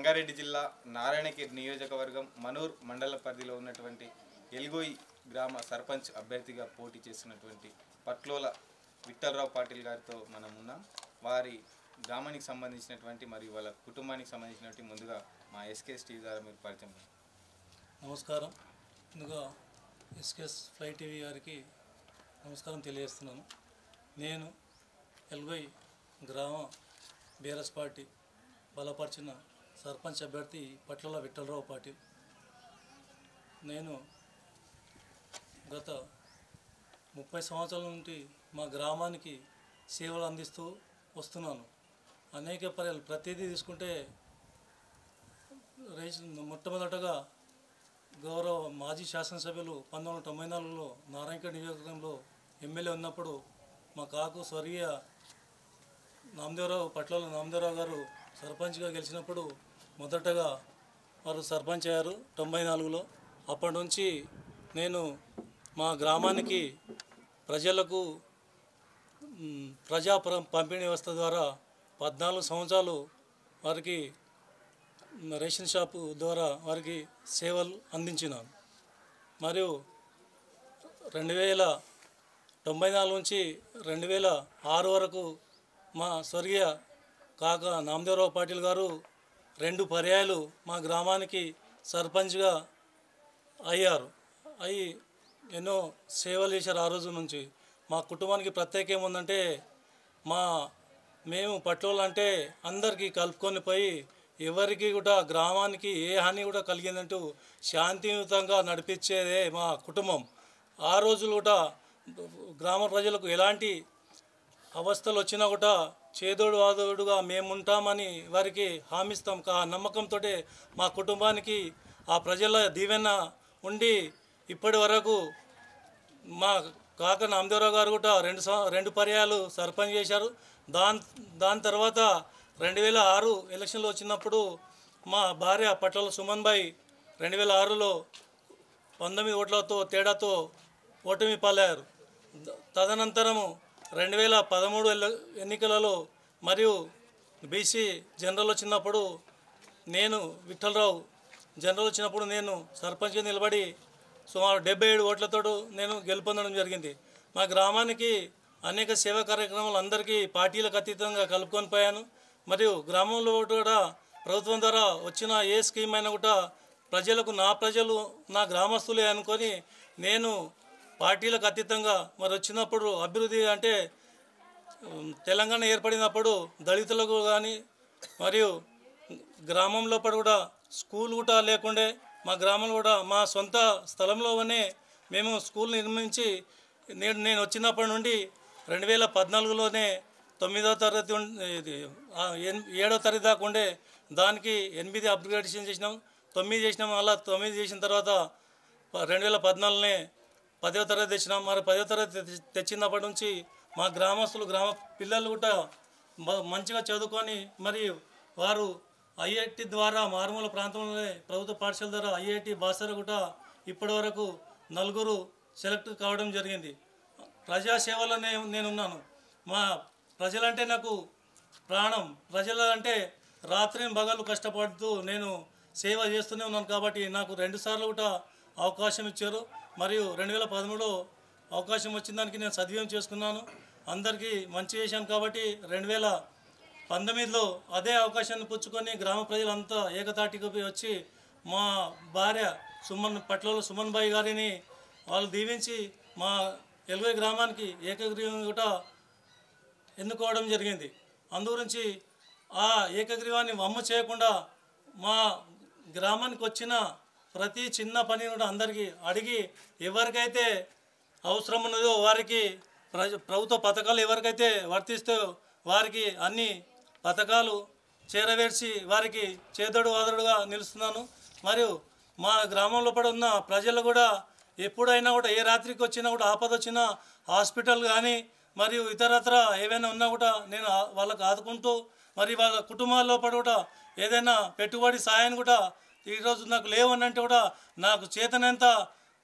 రంగారెడ్డి జిల్లా నారాయణఖేడ్ నియోజకవర్గం మనూర్ మండల పరిధిలో ఉన్నటువంటి ఎల్గోయి గ్రామ సర్పంచ్ అభ్యర్థిగా పోటీ చేస్తున్నటువంటి పట్లోల విఠలరావు పాటిల్ గారితో మనం ఉన్నాం. వారి గ్రామానికి సంబంధించినటువంటి మరియు వాళ్ళ కుటుంబానికి సంబంధించినటువంటి ముందుగా మా ఎస్కేఎస్ టీవీ ద్వారా మీరు పరిచయం. నమస్కారం. ముందుగా ఎస్కేఎస్ ఫ్లై టీవీ గారికి నమస్కారం తెలియజేస్తున్నాను. నేను ఎల్గోయి గ్రామ బీఆర్ఎస్ పార్టీ బలపరిచిన సర్పంచ్ అభ్యర్థి పట్లోల విఠలరావు పాటిల్. నేను గత 30 సంవత్సరాల నుండి మా గ్రామానికి సేవలు అందిస్తూ వస్తున్నాను. అనేక పర్యాలు ప్రతిదీ తీసుకుంటే మొట్టమొదటగా గౌరవ మాజీ శాసనసభ్యులు 1994లో నారాయణఖేడ్ నియోజకవర్గంలో ఎమ్మెల్యే ఉన్నప్పుడు మా కాకు స్వర్గీయ పట్లోల నామదేవరావు గారు సర్పంచ్గా గెలిచినప్పుడు మొదటగా వారు సర్పంచ్ అయ్యారు 94లో. అప్పటి నుంచి నేను మా గ్రామానికి ప్రజలకు ప్రజా పంపిణీ వ్యవస్థ ద్వారా 14 సంవత్సరాలు వారికి రేషన్ షాపు ద్వారా వారికి సేవలు అందించినాను. మరియు 1994 నుంచి 2006 వరకు మా స్వర్గీయ కాక నామదేవరావు పాటిల్ గారు 2 పర్యాయాలు మా గ్రామానికి సర్పంచ్గా అయ్యారు. ఎన్నో సేవలు చేశారు. ఆ రోజు నుంచి మా కుటుంబానికి ప్రత్యేకం ఏముందంటే మేము పట్లోళ్ళు అంటే అందరికీ కలుపుకొని పోయి ఎవరికి కూడా గ్రామానికి ఏ హాని కూడా కలిగిందంటూ శాంతియుతంగా నడిపించేదే మా కుటుంబం. ఆ రోజులు కూడా గ్రామ ప్రజలకు ఎలాంటి అవస్థలు వచ్చినా కూడా చేదోడు వాదోడుగా మేముంటామని వారికి హామీస్తాం. ఆ నమ్మకంతో మా కుటుంబానికి ఆ ప్రజల దీవెన ఉండి ఇప్పటి వరకు మా కాక నామదేవరావు గారు కూడా 2 పర్యాయాలు సర్పంచ్ చేశారు. దాని తర్వాత 2006 ఎలక్షన్లు వచ్చినప్పుడు మా భార్య పట్లోల సుమన్బాయి 2006లో 19 ఓట్లతో తేడాతో ఓటమి పాలయ్యారు. తదనంతరము 2013 ఎన్నికలలో మరియు బీసీ జనరల్ వచ్చినప్పుడు నేను విఠలరావు జనరల్ వచ్చినప్పుడు నేను సర్పంచ్గా నిలబడి సుమారు 77 ఓట్లతో నేను గెలుపొందడం జరిగింది. మా గ్రామానికి అనేక సేవా కార్యక్రమాలు అందరికీ పార్టీలకు అతీతంగా కలుపుకొని పోయాను. మరియు గ్రామంలో కూడా ప్రభుత్వం ద్వారా వచ్చిన ఏ స్కీమ్ అయినా కూడా ప్రజలు నా గ్రామస్తులే అనుకొని నేను పార్టీలకు అతీతంగా మరి వచ్చినప్పుడు అభివృద్ధి అంటే తెలంగాణ ఏర్పడినప్పుడు దళితులకు కానీ మరియు గ్రామంలో కూడా స్కూల్ కూడా లేకుండే మా గ్రామంలో కూడా మా సొంత స్థలంలోనే మేము స్కూల్ నిర్మించి నేను వచ్చినప్పటి నుండి 2014లోనే 9వ తరగతి 7వ తరగతి దాకా ఉండే దానికి 8 అప్గ్రేడేషన్ చేసినాం, 9 చేసినాం. అలా 9 చేసిన తర్వాత 2014లోనే 10వ తరగతి తెచ్చినాం. మరి 10వ తరగతి తెచ్చినప్పటి నుంచి మా గ్రామ పిల్లలు కూడా మంచిగా చదువుకొని మరియు వారు ఐఐటి ద్వారా మారుమూల ప్రాంతంలోనే ప్రభుత్వ పాఠశాల ద్వారా ఐఐటి బాసర కూడా ఇప్పటి వరకు 4 సెలెక్ట్ కావడం జరిగింది. ప్రజాసేవలోనే నేనున్నాను. మా ప్రజలంటే నాకు ప్రాణం. ప్రజలంటే రాత్రి పగలు కష్టపడుతూ నేను సేవ చేస్తూనే ఉన్నాను. కాబట్టి నాకు 2 సార్లు కూడా అవకాశం ఇచ్చారు. మరియు 2013లో అవకాశం వచ్చిన దానికి నేను సద్వినియోగం చేసుకున్నాను. అందరికీ మంచి చేశాను. కాబట్టి 2019లో అదే అవకాశాన్ని పుచ్చుకొని గ్రామ ప్రజలంతా ఏకతాటికి వచ్చి మా భార్య పట్లోల సుమన్బాయి గారిని వాళ్ళు దీవించి మా ఎల్గోయి గ్రామానికి ఏకగ్రీవం కూడా ఎన్నుకోవడం జరిగింది. అందుగురించి ఆ ఏకగ్రీవాన్ని వమ్ము చేయకుండా మా గ్రామానికి వచ్చిన ప్రతి చిన్న పని కూడా అందరికీ అడిగి ఎవరికైతే అవసరం ఉన్నదో వారికి ప్రభుత్వ పథకాలు ఎవరికైతే వర్తిస్తే వారికి అన్ని పథకాలు చేరవేర్చి వారికి చేదోడు వాదోడుగా నిలుస్తున్నాను. మరియు మా గ్రామంలో ఉన్న ప్రజలు కూడా ఎప్పుడైనా కూడా ఏ రాత్రికి వచ్చినా కూడా ఆపద వచ్చినా హాస్పిటల్ కానీ మరియు ఇతరత్ర ఏవైనా ఉన్నా కూడా నేను వాళ్ళకు ఆదుకుంటూ మరి వాళ్ళ కుటుంబాల్లో కూడా ఏదైనా పెట్టుబడి సాయాన్ని కూడా ఈరోజు నాకు లేవనంటే కూడా నాకు చేతనంత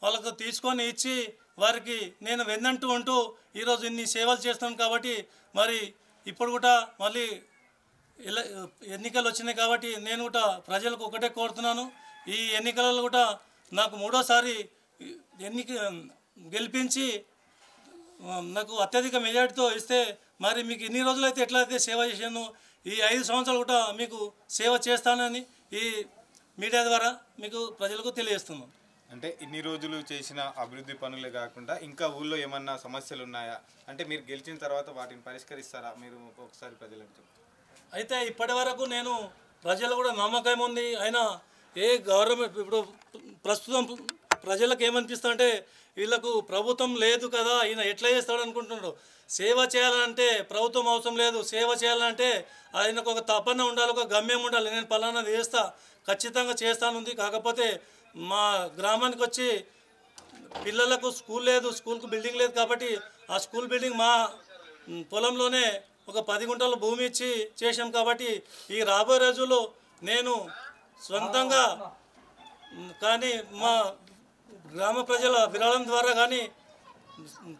వాళ్ళకు తీసుకొని ఇచ్చి వారికి నేను వెన్నంటూ ఉంటూ ఈరోజు ఇన్ని సేవలు చేస్తున్నాను. కాబట్టి మరి ఇప్పుడు కూడా మళ్ళీ ఇలా ఎన్నికలు వచ్చినాయి కాబట్టి నేను కూడా ప్రజలకు ఒకటే కోరుతున్నాను, ఈ ఎన్నికలలో కూడా నాకు మూడోసారి గెలిపించి నాకు అత్యధిక మెజార్టీతో ఇస్తే మరి మీకు ఇన్ని రోజులైతే ఎట్లయితే సేవ చేశాను ఈ 5 సంవత్సరాలు కూడా మీకు సేవ చేస్తానని ఈ మీడియా ద్వారా మీకు ప్రజలకు తెలియజేస్తున్నాను. అంటే ఇన్ని రోజులు చేసిన అభివృద్ధి పనులే కాకుండా ఇంకా ఊళ్ళో ఏమన్నా సమస్యలు ఉన్నాయా అంటే మీరు గెలిచిన తర్వాత వాటిని పరిష్కరిస్తారా మీరు ఒకసారి ప్రజలకు చెప్తారు? అయితే ఇప్పటి వరకు నేను ప్రజలు కూడా నమ్మకం ఉంది. అయినా ఏ గవర్నమెంట్ ఇప్పుడు ప్రస్తుతం ప్రజలకు ఏమనిపిస్తా అంటే వీళ్ళకు ప్రభుత్వం లేదు కదా, ఈయన ఎట్లా చేస్తాడు అనుకుంటున్నారు. సేవ చేయాలంటే ప్రభుత్వం అవసరం లేదు, సేవ చేయాలంటే ఆయనకు ఒక తపన ఉండాలి, ఒక గమ్యం ఉండాలి. నేను పలానాది చేస్తా, ఖచ్చితంగా చేస్తానుంది. కాకపోతే మా గ్రామానికి వచ్చి పిల్లలకు స్కూల్ లేదు, స్కూల్కు బిల్డింగ్ లేదు కాబట్టి ఆ స్కూల్ బిల్డింగ్ మా పొలంలోనే ఒక 10 గుంటల భూమి ఇచ్చి చేశాం. కాబట్టి ఈ రాబోయే రోజుల్లో నేను సొంతంగా కానీ మా గ్రామ ప్రజల విరాళం ద్వారా కానీ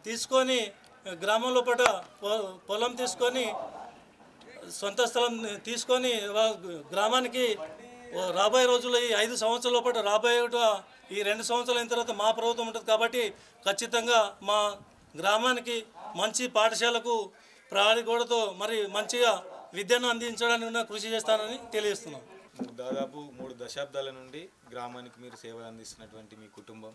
తీసుకొని గ్రామంలో పట పొలం తీసుకొని సొంత స్థలం తీసుకొని గ్రామానికి రాబోయే రోజుల్లో ఈ 5 సంవత్సరాల పాటు రాబోయే ఈ 2 సంవత్సరాలు అయిన తర్వాత మా ప్రభుత్వం ఉంటుంది కాబట్టి ఖచ్చితంగా మా గ్రామానికి మంచి పాఠశాలకు ప్రహరీ గోడతో మరి మంచిగా విద్యను అందించడానికి కృషి చేస్తానని తెలియజేస్తున్నాం. దాదాపు 3 దశాబ్దాల నుండి గ్రామానికి మీరు సేవలు అందిస్తున్నటువంటి మీ కుటుంబం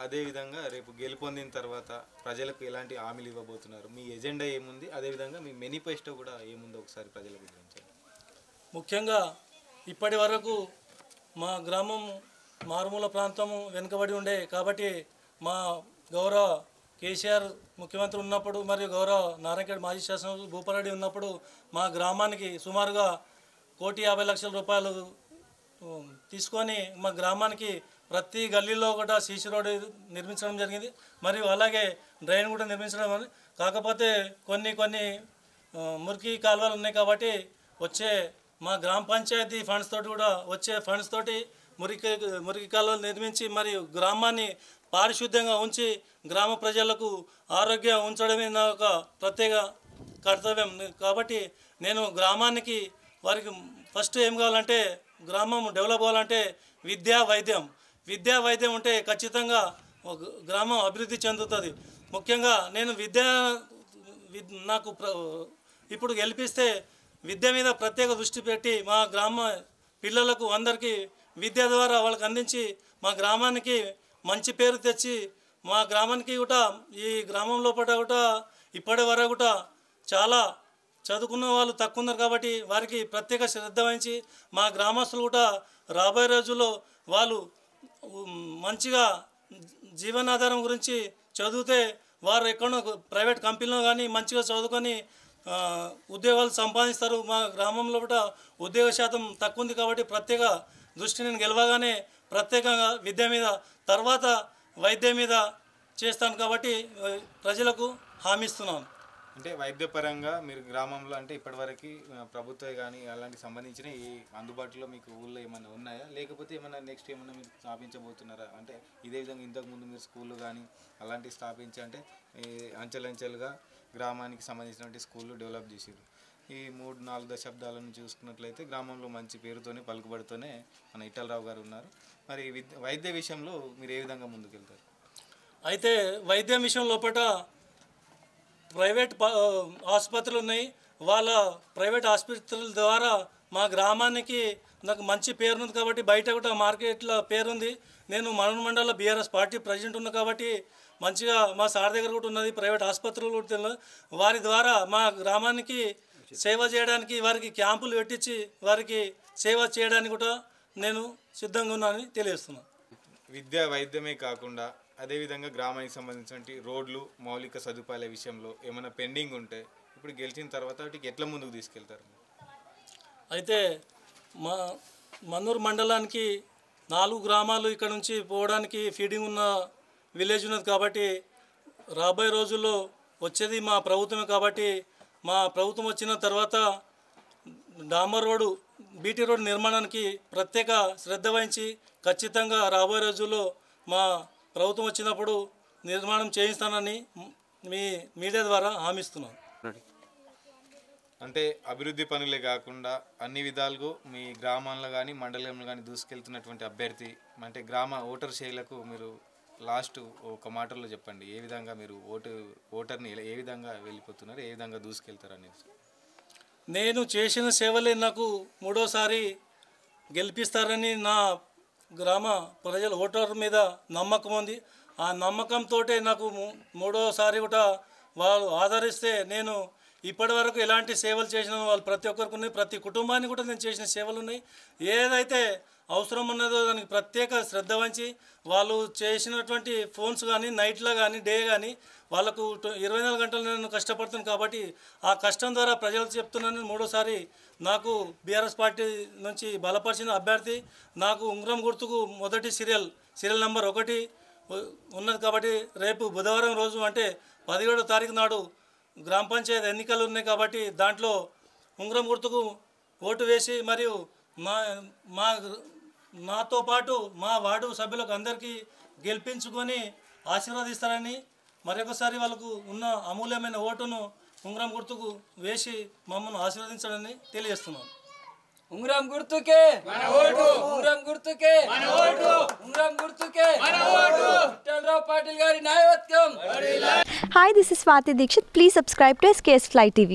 అదేవిధంగా రేపు గెలుపొందిన తర్వాత ప్రజలకు ఎలాంటి హామీలు ఇవ్వబోతున్నారు, మీ ఎజెండా ఏముంది, అదేవిధంగా మీ మేనిఫెస్టో కూడా ఏముందో ఒకసారి ప్రజలకు వివరించండి. ముఖ్యంగా ఇప్పటి వరకు మా గ్రామం మారుమూల ప్రాంతము వెనుకబడి ఉండే కాబట్టి మా గౌరవ కేసీఆర్ ముఖ్యమంత్రి ఉన్నప్పుడు మరియు గౌరవ నారాయణఖేడ్ మాజీ శాసనసభ్యులు భూపారెడ్డి ఉన్నప్పుడు మా గ్రామానికి సుమారుగా 1,50,00,000 రూపాయలు తీసుకొని మా గ్రామానికి ప్రతి గల్లీలో కూడా సీసీ రోడ్ నిర్మించడం జరిగింది. మరియు అలాగే డ్రైన్ కూడా నిర్మించడం. కాకపోతే కొన్ని మురికి కాలువలు ఉన్నాయి కాబట్టి వచ్చే మా గ్రామ పంచాయతీ ఫండ్స్ తోటి కూడా వచ్చే ఫండ్స్ తోటి మురికి కాలువలు నిర్మించి మరియు గ్రామాన్ని పారిశుద్ధ్యంగా ఉంచి గ్రామ ప్రజలకు ఆరోగ్యం ఉంచడమే నా ఒక ప్రత్యేక కర్తవ్యం. కాబట్టి నేను గ్రామానికి వారికి ఫస్ట్ ఏం కావాలంటే గ్రామం డెవలప్ అవ్వాలంటే విద్యా వైద్యం ఉంటే ఖచ్చితంగా గ్రామం అభివృద్ధి చెందుతుంది. ముఖ్యంగా నేను నాకు ఇప్పుడు గెలిపిస్తే విద్య మీద ప్రత్యేక దృష్టి పెట్టి మా గ్రామ పిల్లలకు అందరికీ విద్య ద్వారా వాళ్ళకి అందించి మా గ్రామానికి మంచి పేరు తెచ్చి మా గ్రామానికి కూడా ఈ గ్రామం లోపల కూడా ఇప్పటి వరకు కూడా చాలా చదువుకున్న వాళ్ళు తక్కువ ఉన్నారు కాబట్టి వారికి ప్రత్యేక శ్రద్ధ వహించి మా గ్రామస్తులు కూడా రాబోయే రోజుల్లో వాళ్ళు మంచిగా జీవనాధారం గురించి చదివితే వారు ఎక్కడో ప్రైవేట్ కంపెనీలో కానీ మంచిగా చదువుకొని ఉద్యోగాలు సంపాదిస్తారు. మా గ్రామంలో కూడా ఉద్యోగ శాతం తక్కువ ఉంది కాబట్టి ప్రత్యేక దృష్టి నేను గెలవగానే ప్రత్యేకంగా విద్య మీద తర్వాత వైద్యం మీద చేస్తాను కాబట్టి ప్రజలకు హామీ ఇస్తున్నాను. అంటే వైద్యపరంగా మీరు గ్రామంలో అంటే ఇప్పటివరకు ప్రభుత్వం కానీ అలాంటి సంబంధించిన ఈ అందుబాటులో మీకు ఊళ్ళో ఏమైనా ఉన్నాయా, లేకపోతే ఏమైనా నెక్స్ట్ ఏమైనా మీరు స్థాపించబోతున్నారా? అంటే ఇదే విధంగా ఇంతకుముందు మీరు స్కూళ్ళు కానీ అలాంటివి స్థాపించి అంటే అంచెలంచెలుగా గ్రామానికి సంబంధించినటువంటి స్కూళ్ళు డెవలప్ చేసారు. ఈ 3-4 దశాబ్దాలను చూసుకున్నట్లయితే గ్రామంలో మంచి పేరుతోనే పలుకుబడితోనే మన ఇట్టలరావు గారు ఉన్నారు. మరి వైద్య విషయంలో మీరు ఏ విధంగా ముందుకెళ్తారు? అయితే వైద్యం విషయం లోపల ప్రైవేట్ ఆసుపత్రులు ఉన్నాయి. వాళ్ళ ప్రైవేట్ ఆసుపత్రుల ద్వారా మా గ్రామానికి నాకు మంచి పేరుంది కాబట్టి బయట కూడా మార్కెట్లో పేరుంది. నేను మనూర్ మండల బీఆర్ఎస్ పార్టీ ప్రెసిడెంట్ ఉన్నా కాబట్టి మంచిగా మా సార్ దగ్గర కూడా ఉన్నది ప్రైవేట్ ఆసుపత్రులు కూడా. వారి ద్వారా మా గ్రామానికి సేవ చేయడానికి వారికి క్యాంపులు పెట్టించి వారికి సేవ చేయడానికి కూడా నేను సిద్ధంగా ఉన్నానని తెలియజేస్తున్నాను. విద్య వైద్యమే కాకుండా అదేవిధంగా గ్రామానికి సంబంధించిన రోడ్లు మౌలిక సదుపాయాల విషయంలో ఏమైనా పెండింగ్ ఉంటే ఇప్పుడు గెలిచిన తర్వాత వాటికి ఎట్లా ముందుకు తీసుకెళ్తారు? అయితే మా మనూర్ మండలానికి 4 గ్రామాలు ఇక్కడ నుంచి పోవడానికి ఫీడింగ్ ఉన్న విలేజ్ ఉన్నది కాబట్టి రాబోయే రోజుల్లో వచ్చేది మా ప్రభుత్వమే కాబట్టి మా ప్రభుత్వం వచ్చిన తర్వాత డాంబర్ రోడ్డు బీటీ రోడ్ నిర్మాణానికి ప్రత్యేక శ్రద్ధ వహించి ఖచ్చితంగా రాబోయే రోజుల్లో మా ప్రభుత్వం వచ్చినప్పుడు నిర్మాణం చేయిస్తానని మీ మీడియా ద్వారా హామీ ఇస్తున్నాను. అంటే అభివృద్ధి పనులే కాకుండా అన్ని విధాలుగా మీ గ్రామాల్లో కానీ మండలంలో కానీ దూసుకెళ్తున్నటువంటి అభ్యర్థి అంటే గ్రామ ఓటర్ శైలకు మీరు లాస్ట్ ఒక మాటలో చెప్పండి, ఏ విధంగా మీరు ఓటర్ని ఏ విధంగా వెళ్ళిపోతున్నారు, ఏ విధంగా దూసుకెళ్తారు అనేది. నేను చేసిన సేవలే నాకు మూడోసారి గెలిపిస్తారని నా గ్రామ ప్రజల ఓటర్ మీద నమ్మకం ఉంది. ఆ నమ్మకంతో నాకు మూడోసారి కూడా వాళ్ళు ఆదరిస్తే నేను ఇప్పటివరకు ఎలాంటి సేవలు చేసిన వాళ్ళు ప్రతి ఒక్కరికి ఉన్నాయి, ప్రతి కుటుంబానికి కూడా నేను చేసిన సేవలు ఉన్నాయి. ఏదైతే అవసరం ఉన్నదో దానికి ప్రత్యేక శ్రద్ధ వహించి వాళ్ళు చేసినటువంటి ఫోన్స్ కానీ నైట్లో కానీ డే కానీ వాళ్ళకు 24 గంటలు నేను కష్టపడుతున్నాను కాబట్టి ఆ కష్టం ద్వారా ప్రజలకు చెప్తున్నాను. మూడోసారి నాకు బీఆర్ఎస్ పార్టీ నుంచి బలపరిచిన అభ్యర్థి నాకు ఉంగరం గుర్తుకు మొదటి సీరియల్ నెంబర్ 1 ఉన్నది కాబట్టి రేపు బుధవారం రోజు అంటే 17వ తారీఖు నాడు గ్రామ పంచాయతీ ఎన్నికలు ఉన్నాయి కాబట్టి దాంట్లో ఉంగరం గుర్తుకు ఓటు వేసి మరియు నాతో పాటు మా వార్డు సభ్యులకు అందరికీ గెలిపించుకొని ఆశీర్వదిస్తారని మరొకసారి వాళ్ళకు ఉన్న అమూల్యమైన ఓటును ఉంగరం గుర్తుకు వేసి మమ్మల్ని ఆశీర్వదించాలని తెలియజేస్తున్నాను. ఉంగరం గుర్తుకే మన ఓటు, ఉంగరం గుర్తుకే మన ఓటు, ఉంగరం గుర్తుకే మన ఓటు. విఠలరావు పాటిల్ గారి నాయకత్వం. Hi, this is Swati Dikshit. Please subscribe to SKS Fly TV.